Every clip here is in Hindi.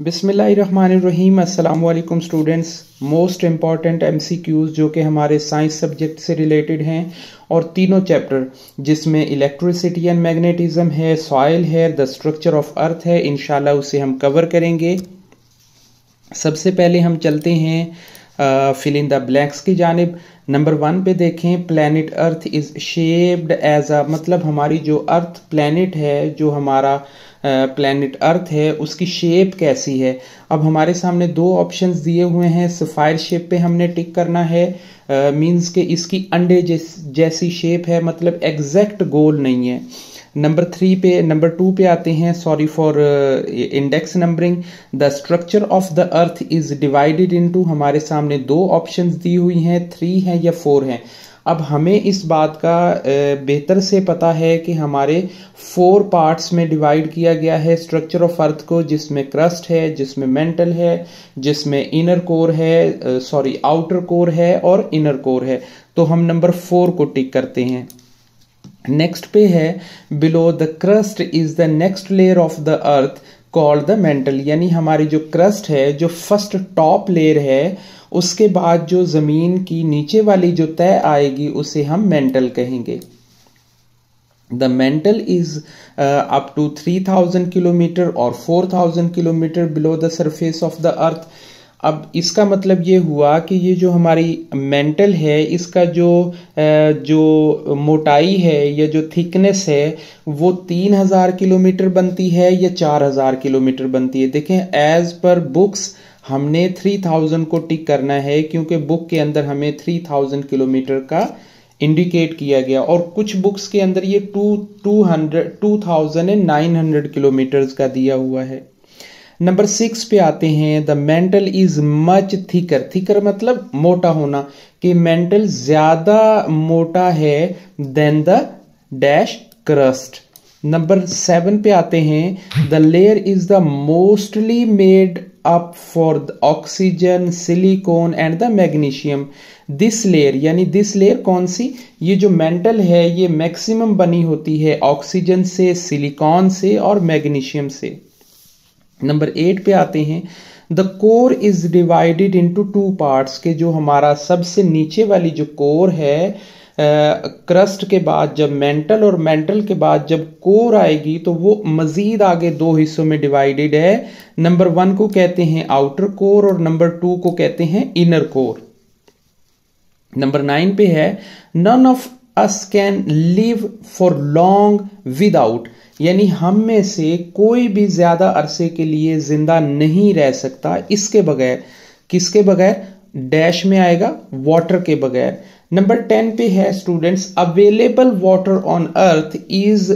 बिस्मिल्लाहिर्रहमानिर्रहीम। अस्सलाम वालेकुम स्टूडेंट्स। मोस्ट इम्पॉर्टेंट एमसीक्यूज़ जो कि हमारे साइंस सब्जेक्ट से रिलेटेड हैं और तीनों चैप्टर जिसमें इलेक्ट्रिसिटी एंड मैग्नेटिज्म है, सॉइल है, द स्ट्रक्चर ऑफ अर्थ है, इंशाल्लाह उसे हम कवर करेंगे। सबसे पहले हम चलते हैं फिल इन द ब्लैंक्स की जानिब। नंबर 1 पे देखें, planet earth is shaped as a, मतलब हमारी जो अर्थ प्लैनेट है, जो हमारा प्लैनेट अर्थ है, उसकी शेप कैसी है। अब हमारे सामने दो ऑप्शंस दिए हुए हैं। सफायर शेप पे हमने टिक करना है, मींस के इसकी अंडे जैसी शेप है, मतलब एग्जैक्ट गोल नहीं है। नंबर 2 पे आते हैं, sorry for index numbering. The structure of the earth is divided into, हमारे सामने दो ऑप्शंस दी हुई हैं, 3 हैं या 4 हैं। अब हमें इस बात का बेहतर से पता है कि हमारे 4 पार्ट्स में डिवाइड किया गया है स्ट्रक्चर ऑफ अर्थ को, जिसमें क्रस्ट है, जिसमें मेंटल है, जिसमें इनर कोर है, सॉरी आउटर कोर है और इनर कोर है। तो हम नंबर 4 को टिक करते हैं। नेक्स्ट पे है, below the crust is the next layer of the earth called the mental, यानी हमारी जो क्रस्ट है, जो फर्स्ट टॉप लेयर है, उसके बाद जो जमीन की नीचे वाली जो तय आएगी उसे हम मेंटल कहेंगे। The mantle is up to 3000 kilometre और 4000 kilometre below the surface of the earth. अब इसका मतलब ये हुआ कि ये जो हमारी मेंटल है, इसका जो मोटाई है या जो थिकनेस है, वो 3000 किलोमीटर बनती है या 4000 किलोमीटर बनती है। देखें, एज पर बुक्स हमने 3000 को टिक करना है, क्योंकि बुक के अंदर हमें 3000 किलोमीटर का इंडिकेट किया गया, और कुछ बुक्स के अंदर ये 2900 किलोमीटर का दिया हुआ है। नंबर 6 पे आते हैं, the mantle is much thicker. Thicker मतलब मोटा होना, कि मेंटल ज्यादा मोटा है than the dash crust. Number 7 पे आते हैं, the layer is the mostly made up for the oxygen, silicon and the magnesium. This layer, यानी दिस लेयर कौन सी, ये जो मेंटल है ये मैक्सिमम बनी होती है ऑक्सीजन से, सिलिकॉन से और मैग्नीशियम से। नंबर 8 पे आते हैं, the core is divided into 2 parts, के जो हमारा सबसे नीचे वाली जो कोर है, क्रस्ट के बाद जब मेंटल और मेंटल के बाद जब कोर आएगी तो वो मजीद आगे 2 हिस्सों में डिवाइडेड है। नंबर 1 को कहते हैं आउटर कोर और नंबर 2 को कहते हैं इनर कोर। नंबर 9 पे है, none of us can live for long without, यानी हम में से कोई भी ज्यादा अरसे के लिए जिंदा नहीं रह सकता इसके बगैर। किसके बगैर, डैश में आएगा, वाटर के बगैर। नंबर 10 पे है students, available water on earth is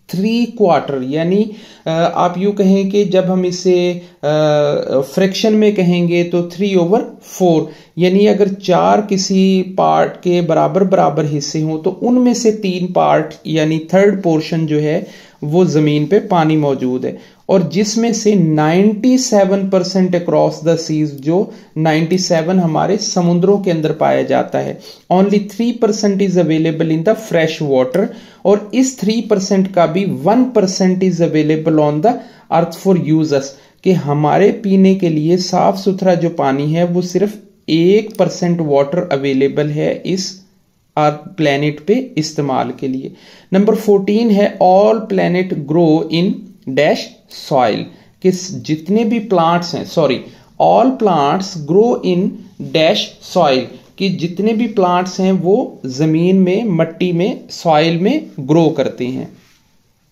3/4, यानी आप यूं कहें कि जब हम इसे फ्रैक्शन में कहेंगे तो 3/4, यानी अगर 4 किसी पार्ट के बराबर बराबर हिस्से हों तो उनमें से 3 पार्ट यानी थर्ड पोर्शन जो है वो जमीन पे पानी मौजूद है, और जिसमें से 97% अक्रॉस द सीज, जो 97 हमारे समुद्रों के अंदर पाया जाता है। Only 3% is available in the fresh water, और इस 3% का भी 1% is available on the earth for users, कि हमारे पीने के लिए साफ सुथरा जो पानी है वो सिर्फ 1% वाटर अवेलेबल है इस अर्थ प्लैनेट पे इस्तेमाल के लिए। नंबर 14 है, all planet grow in dash soil, कि जितने भी प्लांट्स हैं, sorry all plants grow in dash soil, कि जितने भी प्लांट्स हैं वो जमीन में, मट्टी में, सॉइल में ग्रो करते हैं।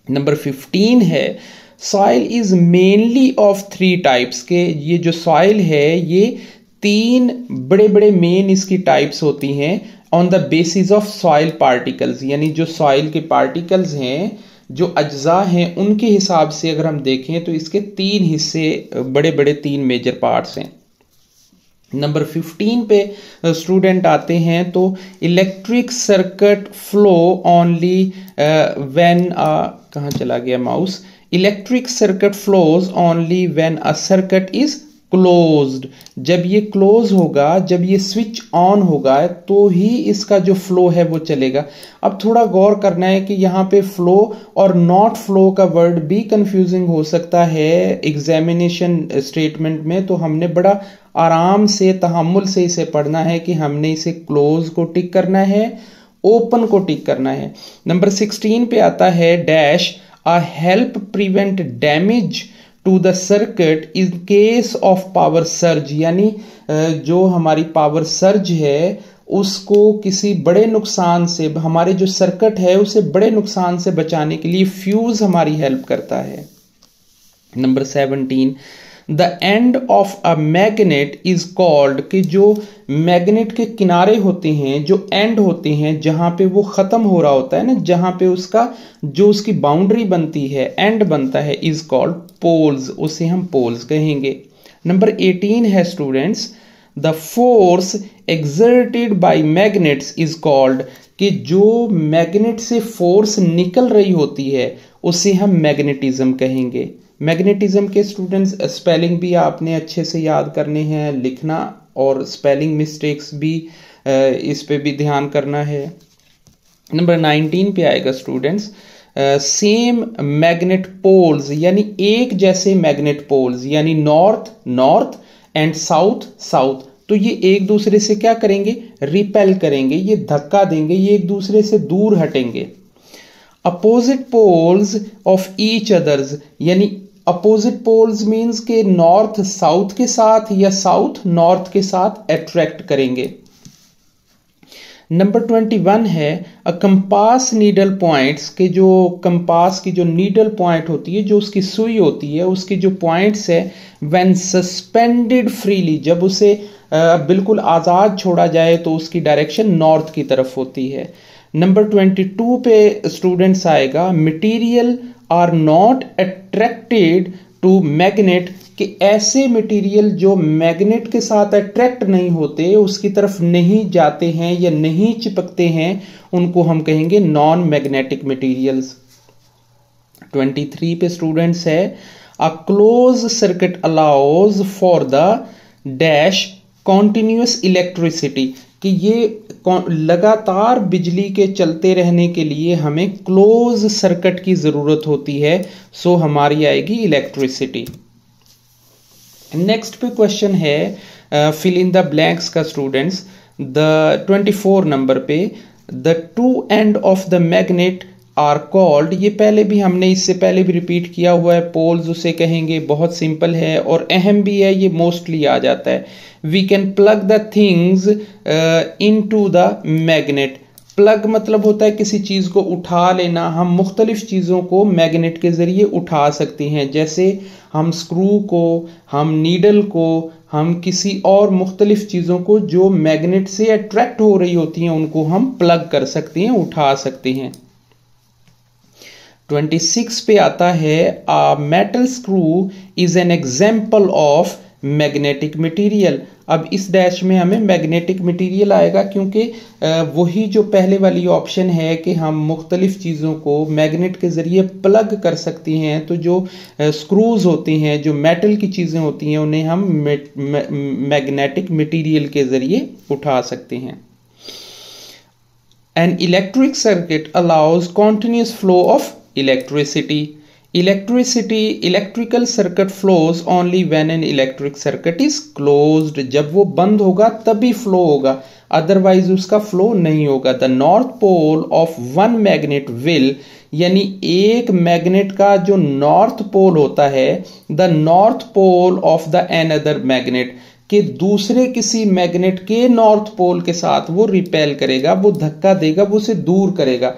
नंबर 15 है, soil is mainly of 3 types, के ये जो सॉइल है ये 3 बड़े बड़े मेन इसकी टाइप्स होती हैं। On the basis of soil particles, यानी जो सॉइल के पार्टिकल्स हैं, जो अज्जा हैं, उनके हिसाब से अगर हम देखें तो इसके 3 हिस्से, बड़े बड़े 3 मेजर पार्ट्स हैं। नंबर 15 पे स्टूडेंट आते हैं, तो electric circuit flow only when, कहाँ चला गया mouse, electric circuit flows only when a circuit is closed. जब ये क्लोज होगा, जब ये स्विच ऑन होगा तो ही इसका जो फ्लो है वो चलेगा। अब थोड़ा गौर करना है कि यहाँ पे फ्लो और नॉट फ्लो का वर्ड भी कंफ्यूजिंग हो सकता है एग्जामिनेशन स्टेटमेंट में, तो हमने बड़ा आराम से तहम्मुल से इसे पढ़ना है कि हमने इसे क्लोज को टिक करना है, ओपन को टिक करना है। नंबर 16 पे आता है dash a help prevent damage to the circuit in case of power surge, यानी जो हमारी पावर सर्ज है उसको किसी बड़े नुकसान से, हमारे जो सर्किट है उसे बड़े नुकसान से बचाने के लिए फ्यूज हमारी हेल्प करता है। Number 17 the end of a magnet is called, कि जो मैग्नेट के किनारे होते हैं, जो एंड होते हैं, जहां पे वो खत्म हो रहा होता है ना, जहां पे उसका जो उसकी बाउंड्री बनती है, एंड बनता है, इज कॉल्ड पोल्स, उसे हम पोल्स कहेंगे। नंबर 18 है students the force exerted by magnets is called, कि जो मैग्नेट से फोर्स निकल रही होती है उसे हम मैग्नेटिज्म कहेंगे। मैग्नेटिज्म के स्टूडेंट्स स्पेलिंग भी आपने अच्छे से याद करने हैं, लिखना और स्पेलिंग मिस्टेक्स भी इस पे भी ध्यान करना है। नंबर 19 पे आएगा स्टूडेंट्स सेम मैग्नेट पोल्स, यानी एक जैसे मैग्नेट पोल्स, यानी north north and south south, तो ये एक दूसरे से क्या करेंगे, रिपेल करेंगे, ये धक्का देंगे, ये एक दूसरे से दूर हटेंगे। Opposite poles of each others, यानी अपोजिट पोल्स मींस के नॉर्थ साउथ के साथ या साउथ नॉर्थ के साथ अट्रैक्ट करेंगे। नंबर 21 है अ कंपास नीडल पॉइंट्स, के जो कंपास की जो नीडल पॉइंट होती है, जो उसकी सुई होती है, उसके जो पॉइंट्स है व्हेन सस्पेंडेड फ्रीली, जब उसे बिल्कुल आज़ाद छोड़ा जाए तो उसकी डायरेक्शन नॉर्थ की तरफ होती है। नंबर 22 पे स्टूडेंट्स आएगा material are not attracted to magnet, कि ऐसे मटेरियल जो मैग्नेट के साथ अट्रैक्ट नहीं होते, उसकी तरफ नहीं जाते हैं या नहीं चिपकते हैं, उनको हम कहेंगे नॉन मैग्नेटिक मटेरियल्स। 23 पे स्टूडेंट्स है अ close circuit allows for the dash continuous electricity, कि ये लगातार बिजली के चलते रहने के लिए हमें क्लोज सर्किट की जरूरत होती है, सो हमारी आएगी इलेक्ट्रिसिटी। नेक्स्ट पे क्वेश्चन है फिल इन द ब्लैंक्स का स्टूडेंट्स, द 24 नंबर पे the two end of the magnet are called, ये पहले भी हमने इससे पहले भी रिपीट किया हुआ है, पोल्स उसे कहेंगे, बहुत सिंपल है और अहम भी है, ये मोस्टली आ जाता है। We can plug the things into the magnet, plug मतलब होता है किसी चीज को उठा लेना, हम मुख्तलिफ चीजों को मैग्नेट के जरिए उठा सकते हैं, जैसे हम स्क्रू को, हम नीडल को, हम किसी और मुख्तलिफ चीजों को जो मैग्नेट से अट्रैक्ट हो रही होती हैं उनको हम प्लग कर सकते हैं, उठा सकते हैं। 26 पे आता है a metal screw is an example of magnetic material. अब इस डैश में हमें मैग्नेटिक मटेरियल आएगा, क्योंकि वही जो पहले वाली ऑप्शन है कि हम मुख्तलिफ चीज़ों को मैग्नेट के ज़रिए प्लग कर सकते हैं, तो जो स्क्रूज होते हैं, जो मेटल की चीज़ें होती हैं, उन्हें हम मैग्नेटिक मटेरियल के ज़रिए उठा सकते हैं। An electric circuit allows continuous flow of electricity. Electrical circuit flows only when an electric circuit is closed. जब वो बंद होगा तभी फ्लो होगा, अदरवाइज उसका फ्लो नहीं होगा। The north pole of one magnet will, यानी एक मैग्नेट का जो नॉर्थ पोल होता है, the north pole of the another magnet, कि दूसरे किसी मैग्नेट के नॉर्थ पोल के साथ वो रिपेल करेगा, वो धक्का देगा, वो उसे दूर करेगा।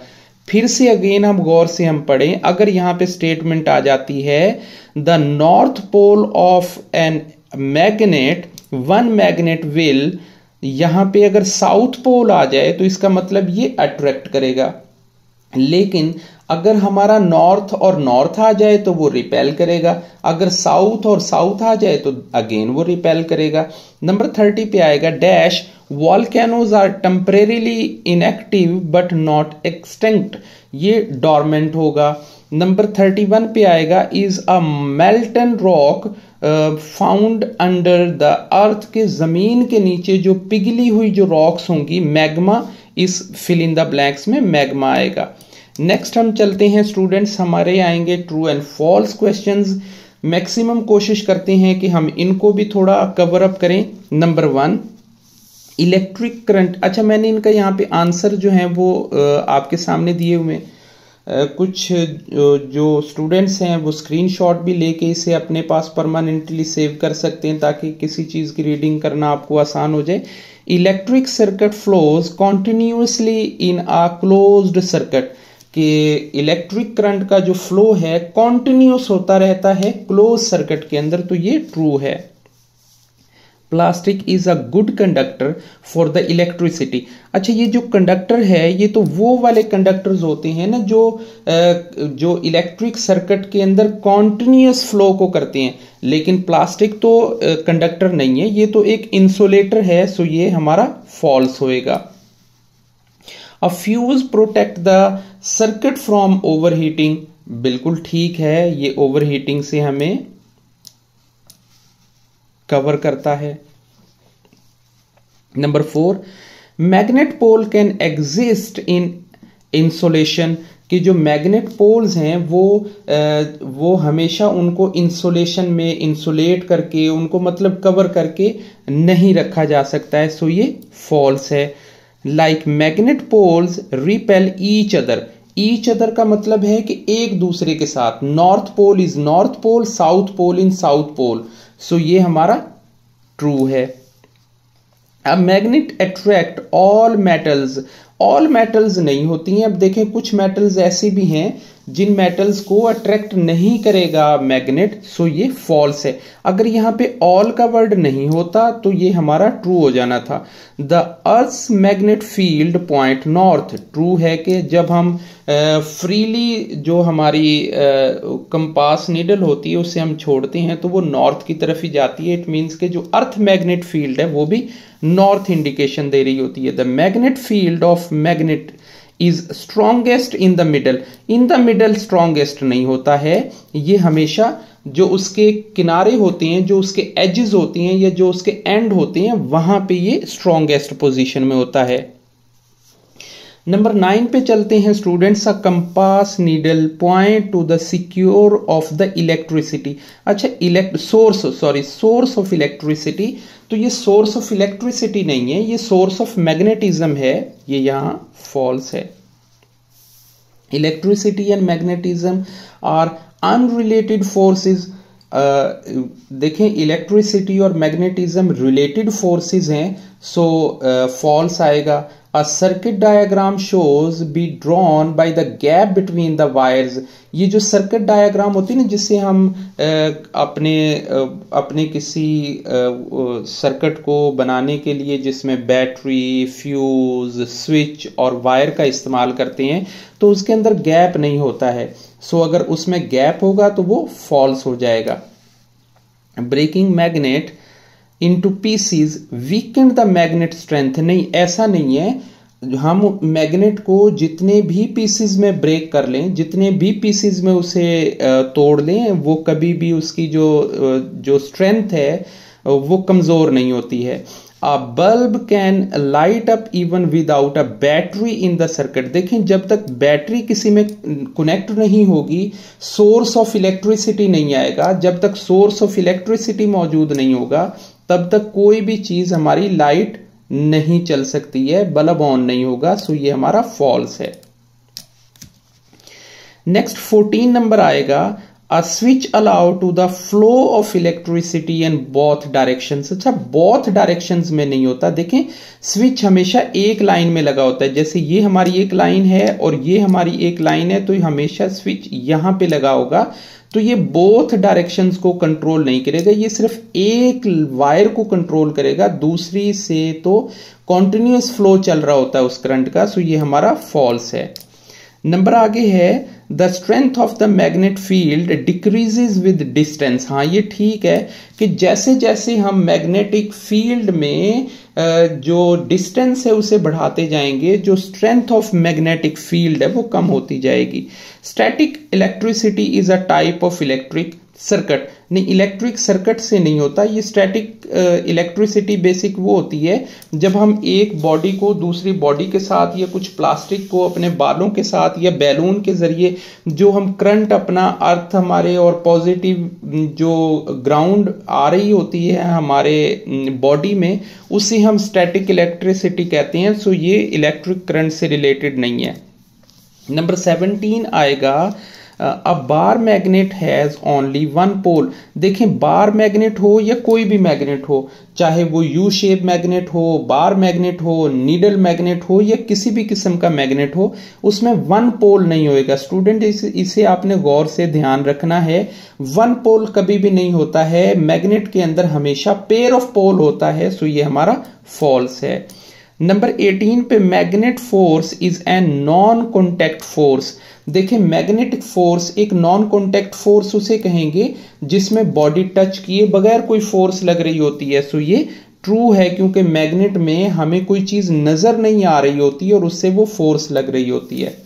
फिर से अगेन हम गौर से हम पढ़ें, अगर यहां पे स्टेटमेंट आ जाती है the north pole of an magnet one magnet will, यहां पे अगर साउथ पोल आ जाए तो इसका मतलब ये अट्रैक्ट करेगा, लेकिन अगर हमारा नॉर्थ और नॉर्थ आ जाए तो वो रिपेल करेगा, अगर साउथ और साउथ आ जाए तो अगेन वो रिपेल करेगा। नंबर 30 पे आएगा dash volcanoes are temporarily inactive but not extinct, ये डॉर्मेंट होगा। नंबर 31 पे आएगा is a molten rock found under the earth, के जमीन के नीचे जो पिघली हुई जो रॉक्स होंगी, मैग्मा, इस फिल इन द ब्लैंक्स में मैग्मा आएगा। नेक्स्ट हम चलते हैं स्टूडेंट्स, हमारे आएंगे true and false questions. Maximum कोशिश करते हैं कि हम इनको भी थोड़ा कवर अप करें। Number 1, electric current. अच्छा, मैंने इनका यहाँ पे आंसर जो है वो आपके सामने दिए हुए हैं। कुछ जो स्टूडेंट्स हैं वो स्क्रीनशॉट भी लेके इसे अपने पास परमानेंटली सेव कर सकते हैं ताकि किसी चीज़ की रीडिंग करना आपको आसान हो जाए। Electric circuit flows continuously in a closed circuit, कि इलेक्ट्रिक करंट का जो फ्लो है कॉन्टिन्यूस होता रहता है क्लोज सर्किट के अंदर, तो ये ट्रू है। Plastic is a good conductor for the electricity. अच्छा, ये जो कंडक्टर है ये तो वो वाले कंडक्टर्स होते हैं ना जो इलेक्ट्रिक सर्किट के अंदर कॉन्टिन्यूस फ्लो को करते हैं, लेकिन प्लास्टिक तो कंडक्टर नहीं है, ये तो एक इंसुलेटर है, सो ये हमारा फॉल्स होएगा। अ fuse protect the circuit from overheating, बिल्कुल ठीक है, ये ओवरहीटिंग से हमें कवर करता है। Number 4, magnet pole can exist in insulation, कि जो मैग्नेट पोल्स हैं वो हमेशा उनको इंसुलेशन में इंसुलेट करके उनको मतलब कवर करके नहीं रखा जा सकता है, सो ये फॉल्स है। Like magnet poles repel each other, each other का मतलब है कि एक दूसरे के साथ, north pole is north pole, south pole in south pole, so ये हमारा ट्रू है। A magnet attract all metals, all metals नहीं होती हैं। अब देखें कुछ मेटल्स ऐसे भी हैं जिन मेटल्स को अट्रैक्ट नहीं करेगा मैग्नेट, सो ये फॉल्स है। अगर यहाँ पे ऑल का वर्ड नहीं होता तो ये हमारा ट्रू हो जाना था। The earth's magnet field point north, true है कि जब हम फ्रीली जो हमारी कंपास नीडल होती है उससे हम छोड़ते हैं तो वो नॉर्थ की तरफ ही जाती है। इट मीन्स के जो अर्थ मैग्नेट फील्ड है वो भी नॉर्थ इंडिकेशन दे रही होती है। The magnet field of magnet is strongest in the middle, in the middle strongest नहीं होता है, ये हमेशा जो उसके किनारे होते हैं, जो उसके एजेस होती हैं या जो उसके एंड होते हैं वहां पे ये स्ट्रॉन्गेस्ट पोजीशन में होता है। नंबर 9 पे चलते हैं students. A compass needle point two the secure of the electricity. अच्छा, सोर्स ऑफ इलेक्ट्रिसिटी, तो ये सोर्स ऑफ इलेक्ट्रिसिटी नहीं है, ये सोर्स ऑफ मैग्नेटिज्म है, ये यहां फॉल्स है। Electricity and magnetism are unrelated forces. देखें, इलेक्ट्रिसिटी और मैग्नेटिज्म रिलेटेड फोर्सेस हैं, सो फॉल्स आएगा। A circuit diagram shows be drawn by the gap between the wires. ये जो सर्किट डायग्राम होती है ना, जिससे हम अपने किसी सर्किट को बनाने के लिए जिसमें बैटरी, फ्यूज, स्विच और वायर का इस्तेमाल करते हैं, तो उसके अंदर गैप नहीं होता है, सो अगर उसमें गैप होगा तो वो फॉल्स हो जाएगा। Breaking magnet into pieces weakened the magnet strength, नहीं, ऐसा नहीं है। हम मैग्नेट को जितने भी पीसीज में ब्रेक कर लें, जितने भी पीसीज में उसे तोड़ लें, वो कभी भी उसकी जो स्ट्रेंथ है वो कमजोर नहीं होती है। अ bulb can light up even without a battery in the circuit. देखें, जब तक बैटरी किसी में कनेक्ट नहीं होगी सोर्स ऑफ इलेक्ट्रिसिटी नहीं आएगा। जब तक सोर्स ऑफ इलेक्ट्रिसिटी मौजूद नहीं होगा तब तक कोई भी चीज हमारी लाइट नहीं चल सकती है, बल्ब ऑन नहीं होगा, सो ये हमारा फॉल्स है। नेक्स्ट 14 नंबर आएगा। A switch allow to the flow of electricity in both directions. अच्छा, बोथ डायरेक्शंस में नहीं होता। देखें, स्विच हमेशा एक लाइन में लगा होता है, जैसे ये हमारी एक लाइन है और ये हमारी एक लाइन है, तो हमेशा स्विच यहां पे लगा होगा, तो ये बोथ डायरेक्शंस को कंट्रोल नहीं करेगा, ये सिर्फ एक वायर को कंट्रोल करेगा, दूसरी से तो कॉन्टिन्यूअस फ्लो चल रहा होता है उस करंट का, सो ये हमारा फॉल्स है। नंबर आगे है, the strength of the magnet field decreases with distance. हाँ, ये ठीक है कि जैसे जैसे हम मैग्नेटिक फील्ड में जो डिस्टेंस है उसे बढ़ाते जाएंगे, जो स्ट्रेंथ ऑफ मैग्नेटिक फील्ड है वो कम होती जाएगी। Static electricity is a type of electric circuit, नहीं इलेक्ट्रिक सर्किट से नहीं होता ये। स्टैटिक इलेक्ट्रिसिटी बेसिक वो होती है जब हम एक बॉडी को दूसरी बॉडी के साथ या कुछ प्लास्टिक को अपने बालों के साथ या बैलून के जरिए जो हम करंट अपना अर्थ हमारे और पॉजिटिव जो ग्राउंड आ रही होती है हमारे बॉडी में, उसे हम स्टैटिक इलेक्ट्रिसिटी कहते हैं। सो ये इलेक्ट्रिक करंट से रिलेटेड नहीं है। नंबर 17 आएगा a bar magnet has only one pole. देखें बार मैग्नेट हो या कोई भी मैग्नेट हो, चाहे वो यू शेप मैग्नेट हो, बार मैग्नेट हो, नीडल मैग्नेट हो या किसी भी किस्म का मैग्नेट हो, उसमें वन पोल नहीं होएगा। स्टूडेंट इसे आपने गौर से ध्यान रखना है। वन पोल कभी भी नहीं होता है, मैग्नेट के अंदर हमेशा पेयर ऑफ पोल होता है। सो ये हमारा फॉल्स है। नंबर 18 पे magnet force is an non contact force. देखिए मैग्नेटिक फोर्स एक नॉन कॉन्टैक्ट फोर्स उसे कहेंगे जिसमें बॉडी टच किए बगैर कोई फोर्स लग रही होती है। सो ये ट्रू है क्योंकि मैग्नेट में हमें कोई चीज नजर नहीं आ रही होती और उससे वो फोर्स लग रही होती है।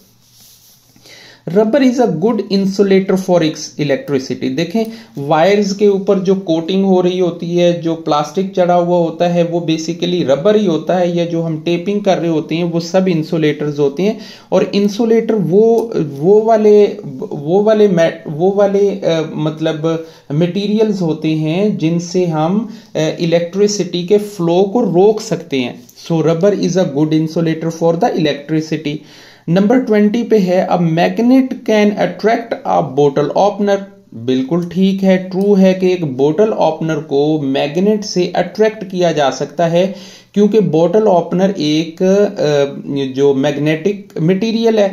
Rubber is a good insulator for electricity. देखें वायर्स के ऊपर जो कोटिंग हो रही होती है, जो प्लास्टिक चढ़ा हुआ होता है वो बेसिकली रबर ही होता है, या जो हम टेपिंग कर रहे होते हैं वो सब इंसुलेटर्स होते हैं। और इंसुलेटर वो वाले मतलब मटेरियल्स होते हैं जिनसे हम इलेक्ट्रिसिटी के फ्लो को रोक सकते हैं। So rubber is a good insulator for the electricity. Number 20 पे है a magnet can attract a बोतल ओपनर। बिल्कुल ठीक है, ट्रू है कि एक बोतल ओपनर को मैग्नेट से अट्रैक्ट किया जा सकता है क्योंकि बोतल ओपनर एक जो मैग्नेटिक मटेरियल है।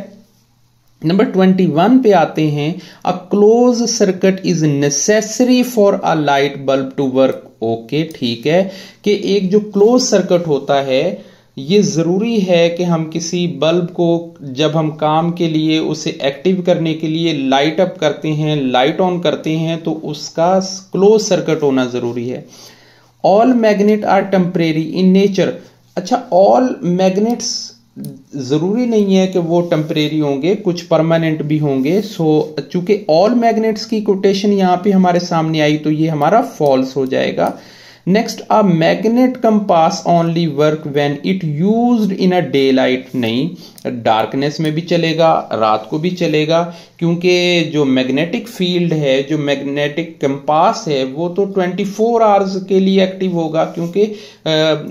नंबर 21 पे आते हैं a close circuit is necessary for a light bulb to work. Okay ठीक है कि एक जो क्लोज सर्किट होता है ये जरूरी है कि हम किसी बल्ब को जब हम काम के लिए उसे एक्टिव करने के लिए लाइट अप करते हैं, लाइट ऑन करते हैं, तो उसका क्लोज सर्किट होना जरूरी है। All magnet are temporary in nature. अच्छा ऑल मैग्नेट्स जरूरी नहीं है कि वो टेम्परेरी होंगे, कुछ परमानेंट भी होंगे। सो चूंकि ऑल मैग्नेट्स की कोटेशन यहां पे हमारे सामने आई तो ये हमारा फॉल्स हो जाएगा। Next a magnet compass only work when it used in a day light. नहीं, डार्कनेस में भी चलेगा, रात को भी चलेगा, क्योंकि जो मैग्नेटिक फील्ड है, जो मैग्नेटिक कंपास है वो तो 24 आवर्स के लिए एक्टिव होगा, क्योंकि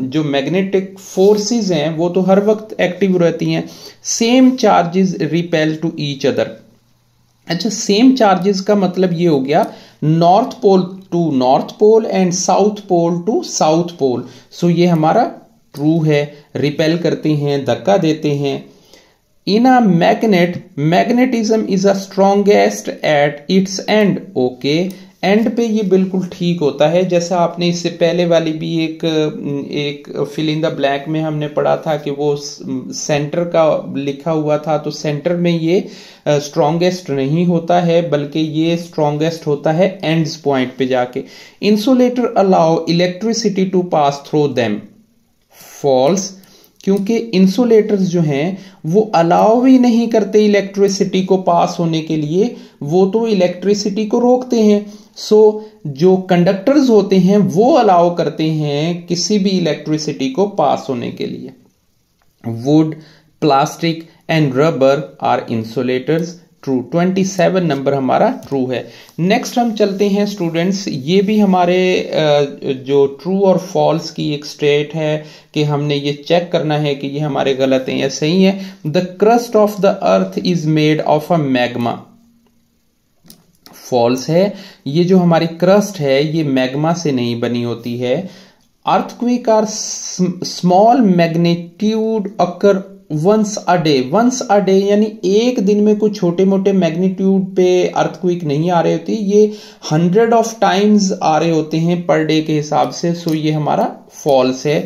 जो मैग्नेटिक फोर्सेस हैं वो तो हर वक्त एक्टिव रहती हैं। Same charges repel to each other. अच्छा सेम चार्जेस का मतलब ये हो गया north pole to north pole and south pole to south pole. So ये हमारा ट्रू है, रिपेल करते हैं, धक्का देते हैं। In a magnet magnetism is a strongest at its end. Okay end पे ये बिल्कुल ठीक होता है, जैसा आपने इससे पहले वाली भी एक फिल इन द ब्लैंक में हमने पढ़ा था कि वो सेंटर का लिखा हुआ था, तो सेंटर में ये स्ट्रॉन्गेस्ट नहीं होता है बल्कि ये स्ट्रॉन्गेस्ट होता है एंड्स पॉइंट पे जाके। Insulator allow electricity to pass through them. False, क्योंकि इंसुलेटर्स जो हैं वो अलाउ ही नहीं करते इलेक्ट्रिसिटी को पास होने के लिए, वो तो इलेक्ट्रिसिटी को रोकते हैं। सो जो कंडक्टर्स होते हैं वो अलाउ करते हैं किसी भी इलेक्ट्रिसिटी को पास होने के लिए। Wood, plastic and rubber are insulators. True, 27 number हमारा ट्रू है। नेक्स्ट हम चलते हैं स्टूडेंट्स, ये भी हमारे जो ट्रू और फॉल्स की एक स्टेट है कि हमने ये चेक करना है कि ये हमारे गलत हैं या सही है। The crust of the earth is made of a magma. False है, ये जो हमारी क्रस्ट है ये मैग्मा से नहीं बनी होती है। Earthquake are small magnitude occur once a day. Once a day यानी एक दिन में कुछ छोटे मोटे मैग्नीट्यूड पे अर्थक्वेक नहीं आ रहे होते, ये 100 ऑफ टाइम्स आ रहे होते हैं पर डे के हिसाब से। सो ये हमारा फॉल्स है।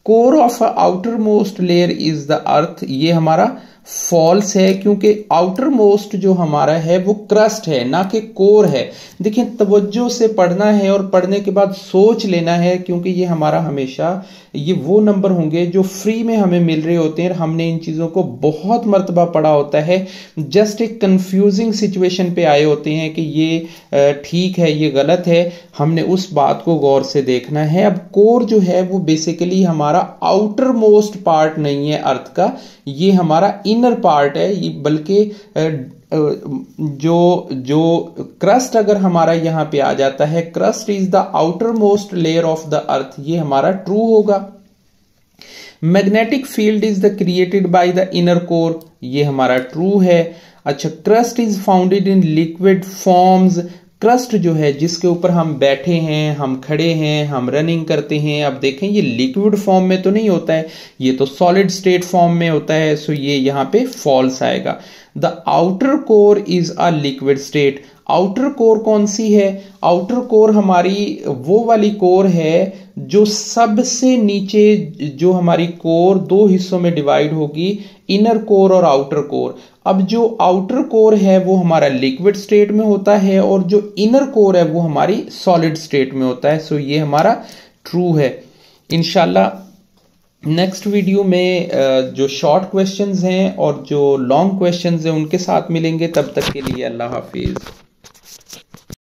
Core of outer most layer is the earth, ये हमारा फॉल्स है, क्योंकि आउटर मोस्ट जो हमारा है वो क्रस्ट है ना कि कोर है। देखिए तवज्जो से पढ़ना है और पढ़ने के बाद सोच लेना है, क्योंकि ये हमारा हमेशा ये वो नंबर होंगे जो फ्री में हमें मिल रहे होते हैं। हमने इन चीज़ों को बहुत मर्तबा पढ़ा होता है, जस्ट एक कंफ्यूजिंग सिचुएशन पे आए होते हैं कि ये ठीक है ये गलत है, हमने उस बात को गौर से देखना है। अब कोर जो है वो बेसिकली हमारा आउटर मोस्ट पार्ट नहीं है अर्थ का, ये हमारा इनर पार्ट है, ये बल्कि जो क्रस्ट अगर हमारा यहां पे आ जाता है, crust is the outer most layer of the अर्थ, ये हमारा ट्रू होगा। Magnetic field is the created by the inner core, ये हमारा ट्रू है। अच्छा, crust is founded in liquid forms, crust जो है जिसके ऊपर हम बैठे हैं, हम खड़े हैं, हम रनिंग करते हैं, अब देखें ये लिक्विड फॉर्म में तो नहीं होता है, ये तो सॉलिड स्टेट फॉर्म में होता है, सो ये यहां पे फॉल्स आएगा। The outer core is a liquid state, outer core कौन सी है? आउटर कोर हमारी वो वाली कोर है जो सबसे नीचे, जो हमारी कोर दो हिस्सों में डिवाइड होगी, इनर कोर और आउटर कोर। अब जो आउटर कोर है वो हमारा लिक्विड स्टेट में होता है और जो इनर कोर है वो हमारी सॉलिड स्टेट में होता है, सो ये हमारा ट्रू है। इंशाल्लाह नेक्स्ट वीडियो में जो शॉर्ट क्वेश्चंस हैं और जो लॉन्ग क्वेश्चंस हैं उनके साथ मिलेंगे, तब तक के लिए अल्लाह हाफिज।